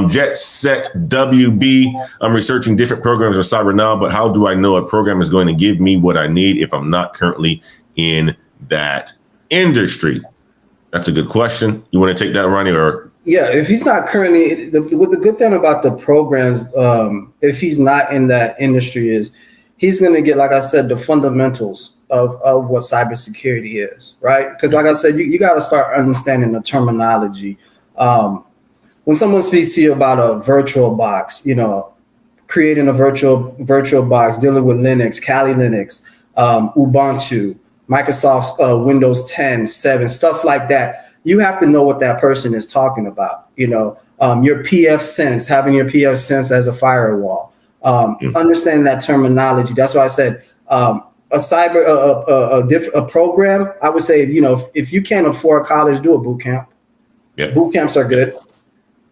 Jet Set WB. I'm researching different programs on cyber now, but how do I know a program is going to give me what I need if I'm not currently in that industry? That's a good question. You want to take that, Ronnie, or? Yeah, if he's not currently, the good thing about the programs, if he's not in that industry, is he's going to get, like I said, the fundamentals of what cybersecurity is, right? Because like I said, you got to start understanding the terminology. When someone speaks to you about a virtual box, creating a virtual box, dealing with Linux, Kali Linux, Ubuntu, Microsoft Windows 10, 7, stuff like that. You have to know what that person is talking about. Your PF Sense, having your PF Sense as a firewall, understanding that terminology. That's why I said a program. I would say, if you can't afford college, do a boot camp. Yep. Boot camps are good.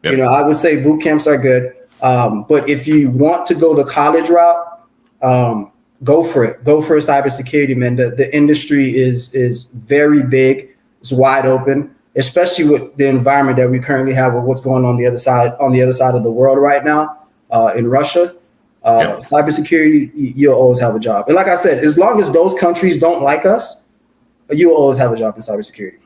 Yep. I would say boot camps are good. But if you want to go the college route, go for it. Go for a cybersecurity, man. The industry is very big. It's wide open, especially with the environment that we currently have with what's going on the other side of the world right now, in Russia. Cybersecurity, you'll always have a job. And like I said, as long as those countries don't like us, you'll always have a job in cybersecurity.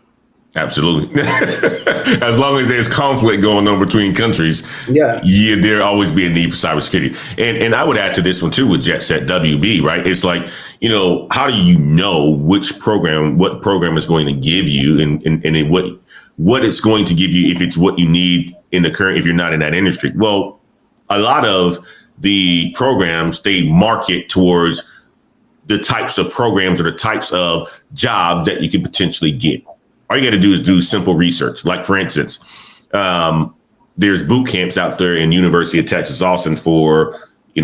Absolutely. As long as there's conflict going on between countries, there'll always be a need for cybersecurity. And I would add to this one too with Jet Set WB, right? It's like, how do you know what program is going to give you and what it's going to give you if it's what you need if you're not in that industry? Well, a lot of the programs, they market towards the types of programs or the types of jobs that you could potentially get. All you got to do is do simple research. Like, for instance, there's boot camps out there in University of Texas Austin for,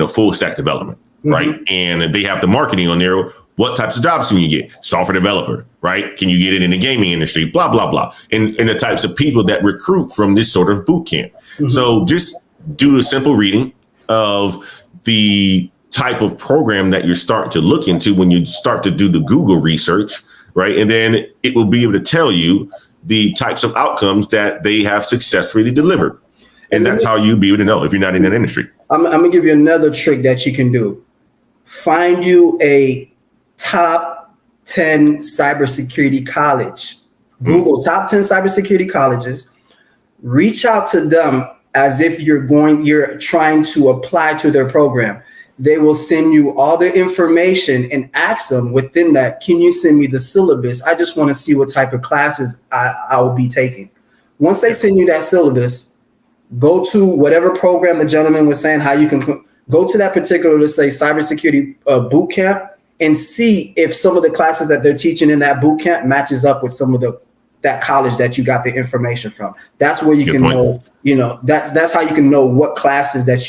full stack development, right? And they have the marketing on there. What types of jobs can you get? Software developer, right? Can you get it in the gaming industry? Blah, blah, blah. And the types of people that recruit from this sort of boot camp. So just do a simple reading of the type of program that you're starting to look into when you start to do the Google research. Right. And then it will be able to tell you the types of outcomes that they have successfully delivered. And that's how you'll be able to know if you're not in that industry. I'm going to give you another trick that you can do. Find you a top 10 cybersecurity college. Google top 10 cybersecurity colleges. Reach out to them as if you're trying to apply to their program. They will send you all the information and ask them within that, can you send me the syllabus? I just want to see what type of classes I will be taking. Once they send you that syllabus, go to whatever program the gentleman was saying, how you can go to that particular, let's say, cybersecurity boot camp, and see if some of the classes that they're teaching in that boot camp matches up with some of that college that you got the information from. That's where you can know, that's how you can know what classes that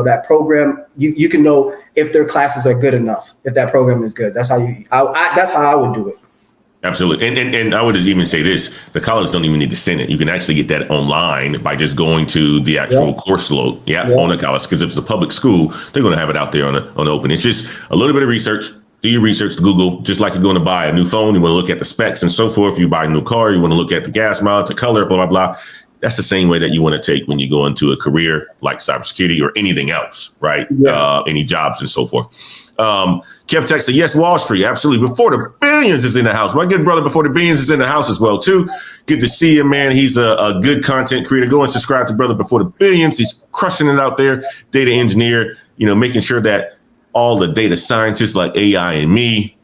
that program, you can know if their classes are good enough, if that program is good. That's how that's how I would do it. Absolutely. And I would just even say this, the college don't even need to send it. You can actually get that online by just going to the actual course load on the college. Because if it's a public school, they're going to have it out there on the open. It's just a little bit of research. Do your research to Google, just like you're going to buy a new phone. You want to look at the specs and so forth. You buy a new car, you want to look at the gas mileage, the color, blah, blah, blah. That's the same way that you want to take when you go into a career like cybersecurity or anything else, right? Any jobs and so forth. Kev Tech said, yes, Wall Street, absolutely. Before the Billions is in the house. My good brother Before the Billions is in the house as well, too. Good to see him, man. He's a good content creator. Go and subscribe to Brother Before the Billions. He's crushing it out there. Data engineer, making sure that all the data scientists like AI and me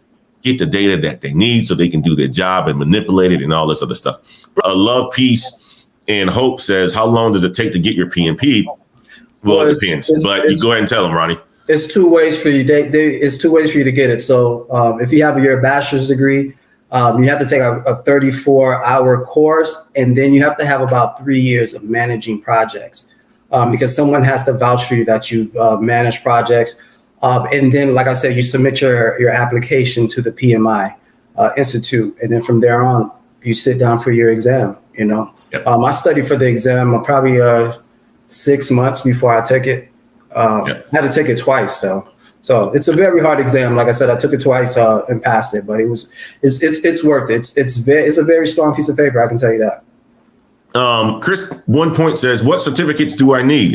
get the data that they need so they can do their job and manipulate it and all this other stuff. Love, peace, and hope says, how long does it take to get your PMP? Well, it depends. But you go ahead and tell them, Ronnie. It's 2 ways for you. It's 2 ways for you to get it. So if you have your bachelor's degree, you have to take a 34-hour course, and then you have to have about 3 years of managing projects because someone has to vouch for you that you've managed projects. And then, like I said, you submit your application to the PMI Institute. And then from there on, you sit down for your exam, I studied for the exam probably 6 months before I took it. I had to take it twice, though. So it's a very hard exam. Like I said, I took it twice and passed it, but it's worth it. It's a very strong piece of paper. I can tell you that. Chris 1 Point says, what certificates do I need?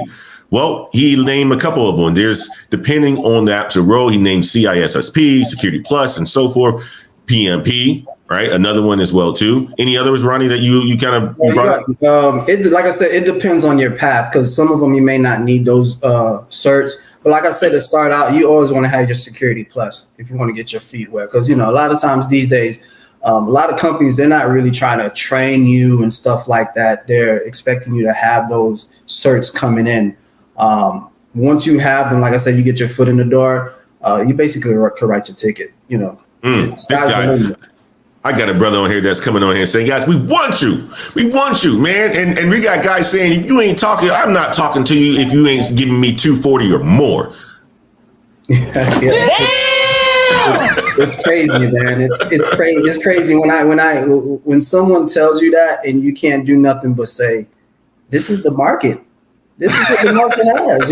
Well, he named a couple of them. There's, depending on the actual role, he named CISSP, Security Plus, and so forth, PMP, right? Another one as well, too. Any others, Ronnie, that you kind of brought up? Like I said, it depends on your path, because some of them you may not need those certs. But like I said, to start out, you always want to have your Security Plus if you want to get your feet wet. Because, a lot of times these days, a lot of companies, they're not really trying to train you and stuff like that. They're expecting you to have those certs coming in. Once you have them, like I said, you get your foot in the door, you basically can write your ticket, This guy, I got a brother on here that's coming on here saying, guys, we want you, man. And we got guys saying, if you ain't talking, I'm not talking to you if you ain't giving me 240 or more. It's crazy, man. It's crazy. It's crazy when someone tells you that and you can't do nothing but say, this is the market. This is what the market has,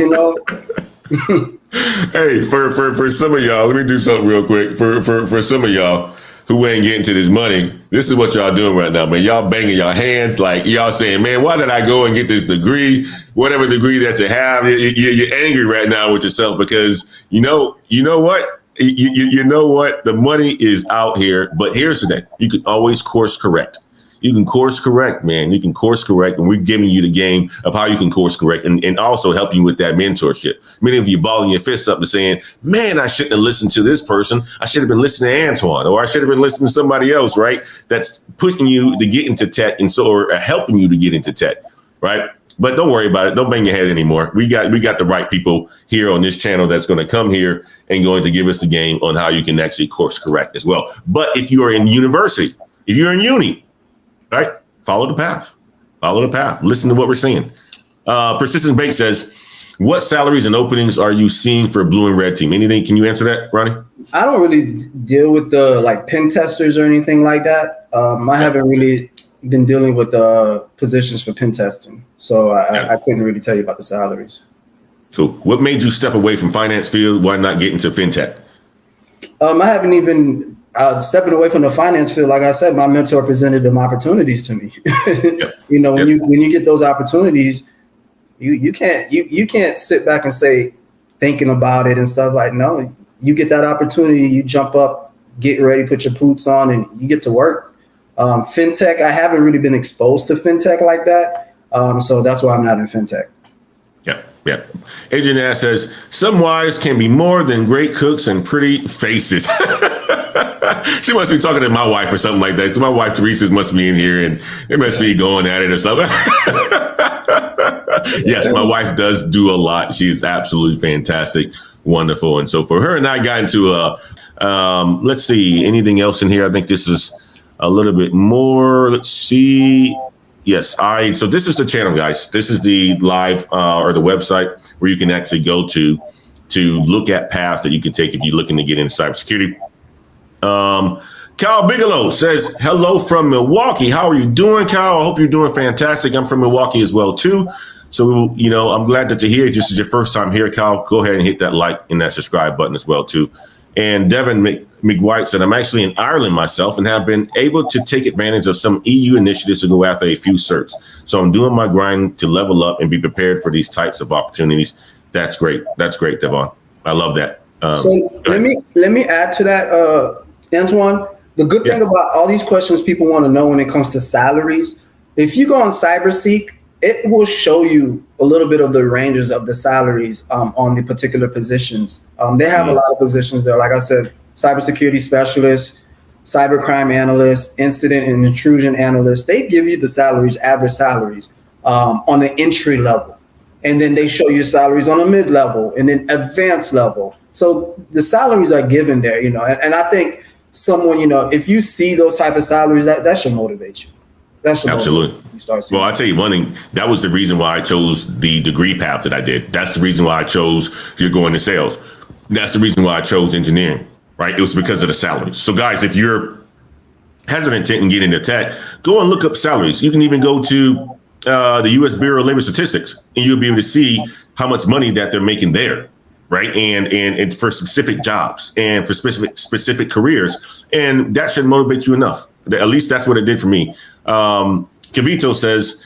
Hey, for some of y'all, let me do something real quick. For some of y'all who ain't getting to this money, this is what y'all doing right now, man. Y'all banging your hands, like y'all saying, man, why did I go and get this degree? Whatever degree that you have, you're angry right now with yourself because you know what? You know what? The money is out here, but here's the thing. You can always course correct. You can course correct, man. You can course correct, and we're giving you the game of how you can course correct and also help you with that mentorship. Many of you balling your fists up and saying, man, I shouldn't have listened to this person. I should have been listening to Antoine, or I should have been listening to somebody else, right? That's pushing you to get into tech or helping you to get into tech, right? But don't worry about it. Don't bang your head anymore. We got the right people here on this channel that's going to come here and going to give us the game on how you can actually course correct as well. But if you are in university, if you're in uni, right, follow the path. Listen to what we're saying. Persistent Bank says, what salaries and openings are you seeing for blue and red team? Anything? Can you answer that, Ronnie? I don't really deal with the pen testers or anything like that. I haven't really been dealing with positions for pen testing, so I couldn't really tell you about the salaries. Cool. What made you step away from finance field? Why not get into fintech? I haven't even stepping away from the finance field. Like I said, my mentor presented them opportunities to me. When you get those opportunities, you can't sit back and say thinking about it and stuff like, no, you get that opportunity, you jump up, get ready, put your boots on, and you get to work. Fintech, I haven't really been exposed to fintech like that. So that's why I'm not in fintech. Yeah. Adrian Ash says, some wives can be more than great cooks and pretty faces. She must be talking to my wife or something like that. My wife, Teresa, must be in here and they must be going at it or something. Yes, my wife does do a lot. She's absolutely fantastic, wonderful. And so for her and I got into let's see, anything else in here? I think this is a little bit more. Let's see. Yes, so this is the channel, guys. This is the live or the website where you can actually go to look at paths that you can take if you're looking to get into cybersecurity. Kyle Bigelow says, hello from Milwaukee. How are you doing, Kyle? I hope you're doing fantastic. I'm from Milwaukee as well, too. So, I'm glad that you're here. If this is your first time here, Kyle, go ahead and hit that like and that subscribe button as well, too. And Devin McWhite said, I'm actually in Ireland myself and have been able to take advantage of some EU initiatives to go after a few certs. So I'm doing my grind to level up and be prepared for these types of opportunities. That's great. That's great, Devon. I love that. So let me add to that, Antoine. The good thing about all these questions people want to know when it comes to salaries, if you go on CyberSeek, it will show you a little bit of the ranges of the salaries on the particular positions. They have a lot of positions there. Like I said, cybersecurity specialist, cybercrime analyst, incident and intrusion analyst. They give you the salaries, average salaries on the entry level. And then they show you salaries on a mid-level and then advanced level. So the salaries are given there, and I think someone, if you see those type of salaries, that should motivate you. Absolutely. Well, I'll tell you one thing. That was the reason why I chose the degree path that I did. That's the reason why I chose you're going to sales. That's the reason why I chose engineering, right? It was because of the salaries. So guys, if you're hesitant in getting into tech, go and look up salaries. You can even go to the U.S. Bureau of Labor Statistics, and you'll be able to see how much money that they're making there, right? And for specific jobs and for specific careers. And that should motivate you enough. At least that's what it did for me. Kavito says,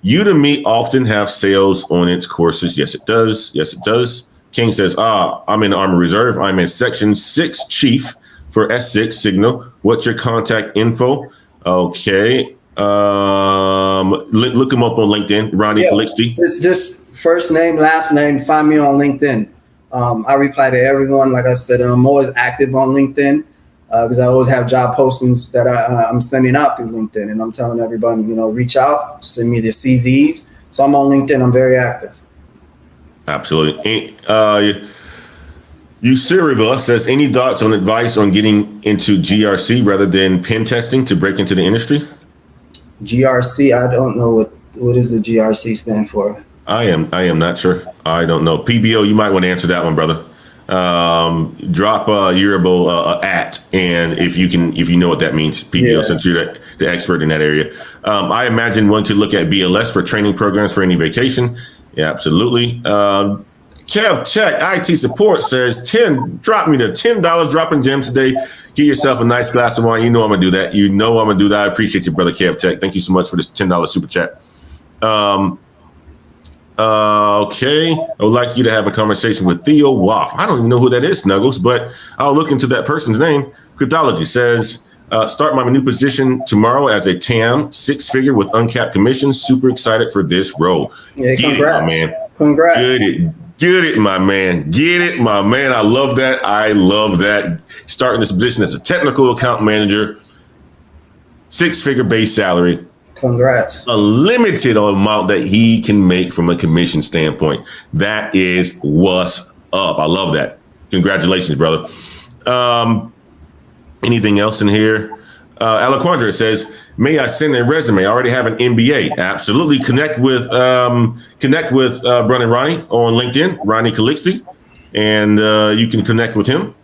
Udemy often have sales on its courses. Yes, it does. Yes, it does. King says, I'm in the Army Reserve. I'm in Section 6 Chief for S6 Signal. What's your contact info? Okay. Look him up on LinkedIn, Ronnie Calixte. It's just first name, last name. Find me on LinkedIn. I reply to everyone. Like I said, I'm always active on LinkedIn because I always have job postings that I'm sending out through LinkedIn, and I'm telling everybody, reach out, send me their CVs. So I'm on LinkedIn. I'm very active. Absolutely. Usiriba says, any thoughts on advice on getting into GRC rather than pen testing to break into the industry? GRC, I don't know what does the GRC stand for. I am not sure. I don't know. PBO, you might want to answer that one, brother. Drop Uribo at, and if you know what that means, PBO, since you're the expert in that area. I imagine one could look at BLS for training programs for any vacation. Yeah, absolutely. Kev Tech IT support says drop me the $10 dropping gems today. Get yourself a nice glass of wine. You know I'm gonna do that. I appreciate you, brother Kev Tech. Thank you so much for this $10 super chat. Okay, I would like you to have a conversation with Theo Waff. I don't even know who that is, Snuggles, but I'll look into that person's name. Cryptology says, start my new position tomorrow as a TAM, 6-figure with uncapped commissions. Super excited for this role. Yeah, congrats. Get it, my man. Congrats. Get it, my man. Get it, my man. I love that. Starting this position as a technical account manager, 6-figure base salary. Congrats. A limited amount that he can make from a commission standpoint. That is what's up. I love that. Congratulations, brother. Anything else in here? Alaquandra says, may I send a resume? I already have an MBA. Absolutely. Connect with brother Ronnie on LinkedIn, Ronnie Calixte, and you can connect with him.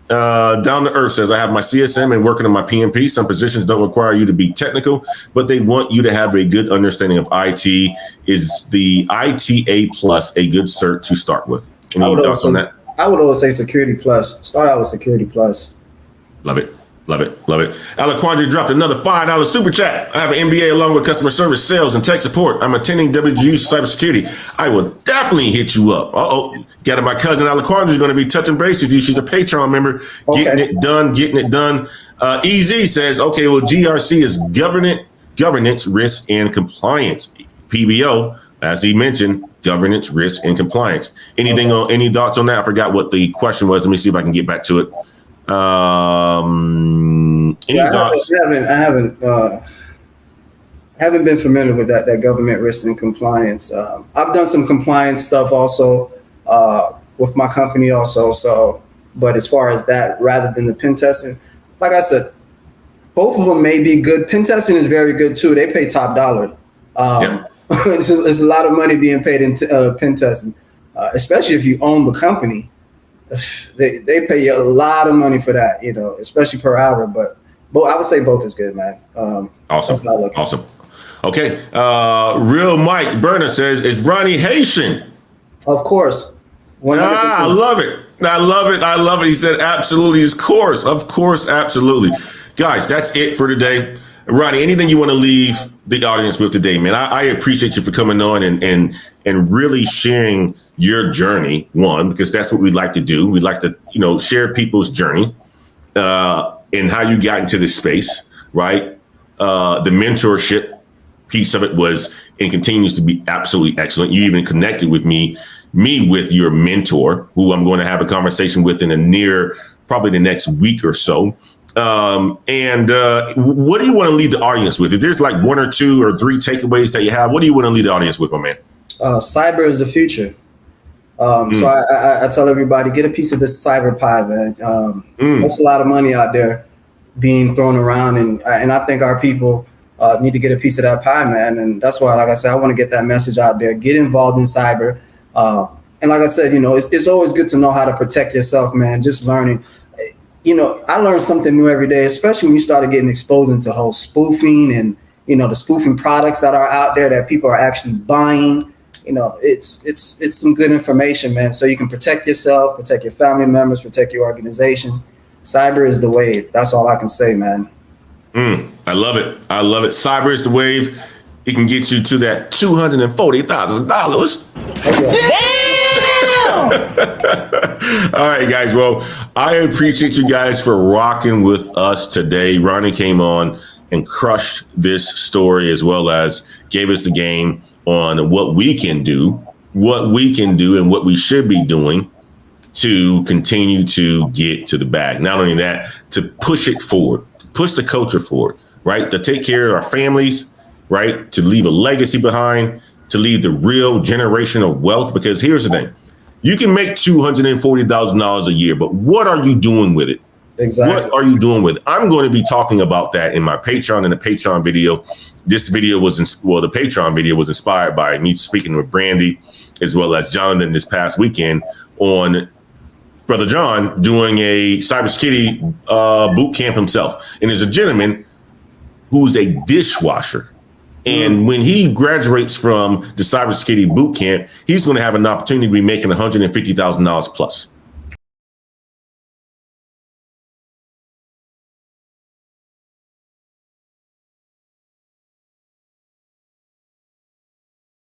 Down to Earth says, I have my CSM and working on my PMP. Some positions don't require you to be technical, but they want you to have a good understanding of IT. Is the ITA plus a good cert to start with? Any thoughts on that? I would always say Security Plus. Start out with Security Plus. Love it. Alaquandra dropped another $5 super chat. I have an MBA along with customer service, sales, and tech support. I'm attending WGU Cybersecurity. I will definitely hit you up. Got it. My cousin Alaquandra is going to be touching base with you. She's a Patreon member. Okay. Getting it done. EZ says, okay, well, GRC is governance, risk, and compliance. PBO, as he mentioned, governance, risk, and compliance. Any thoughts on that? I forgot what the question was. Let me see if I can get back to it. Any thoughts? I haven't been familiar with that government risk and compliance. I've done some compliance stuff also with my company also. So, but as far as that, rather than the pen testing, like I said, both of them may be good. Pen testing is very good too. They pay top dollar. It's a lot of money being paid in pen testing, especially if you own the company. They pay you a lot of money for that, especially per hour. But I would say both is good, man. Awesome. Okay. Real Mike Burner says, is Ronnie Haitian? Of course. 100%. I love it. He said, absolutely. Of course. Absolutely. Guys, that's it for today. Ronnie, anything you want to leave the audience with today, man? I appreciate you for coming on and really sharing your journey, one, because that's what we like to do. We like to, share people's journey and how you got into this space, right? The mentorship piece of it was and continues to be absolutely excellent. You even connected with me with your mentor, who I'm going to have a conversation with in probably the next week or so. What do you want to lead the audience with? If there's like 1 or 2 or 3 takeaways that you have, what do you want to lead the audience with, my man? Cyber is the future. So I tell everybody, get a piece of this cyber pie, man. There's a lot of money out there being thrown around, and I think our people need to get a piece of that pie, man. And that's why, like I said, I want to get that message out there. Get involved in cyber. And like I said, it's always good to know how to protect yourself, man. Just learning. I learn something new every day, especially when you started getting exposed into whole spoofing and, the spoofing products that are out there that people are actually buying. It's some good information, man. So you can protect yourself, protect your family members, protect your organization. Cyber is the wave. That's all I can say, man. I love it. I love it. Cyber is the wave. It can get you to that $240,000. All right, guys. Well, I appreciate you guys for rocking with us today. Ronnie came on and crushed this story, as well as gave us the game on what we can do, and what we should be doing to continue to get to the bag. Not only that, to push it forward, push the culture forward, right? To take care of our families, right? To leave a legacy behind, to leave the real generational wealth. Because here's the thing. You can make $240,000 a year, but what are you doing with it? Exactly. What are you doing with it? I'm going to be talking about that in my Patreon, in the Patreon video. This video the Patreon video was inspired by me speaking with Brandy, as well as Jonathan this past weekend, on Brother John doing a cybersecurity boot camp himself. And there's a gentleman who's a dishwasher. And when he graduates from the cybersecurity boot camp, he's going to have an opportunity to be making $150,000 plus.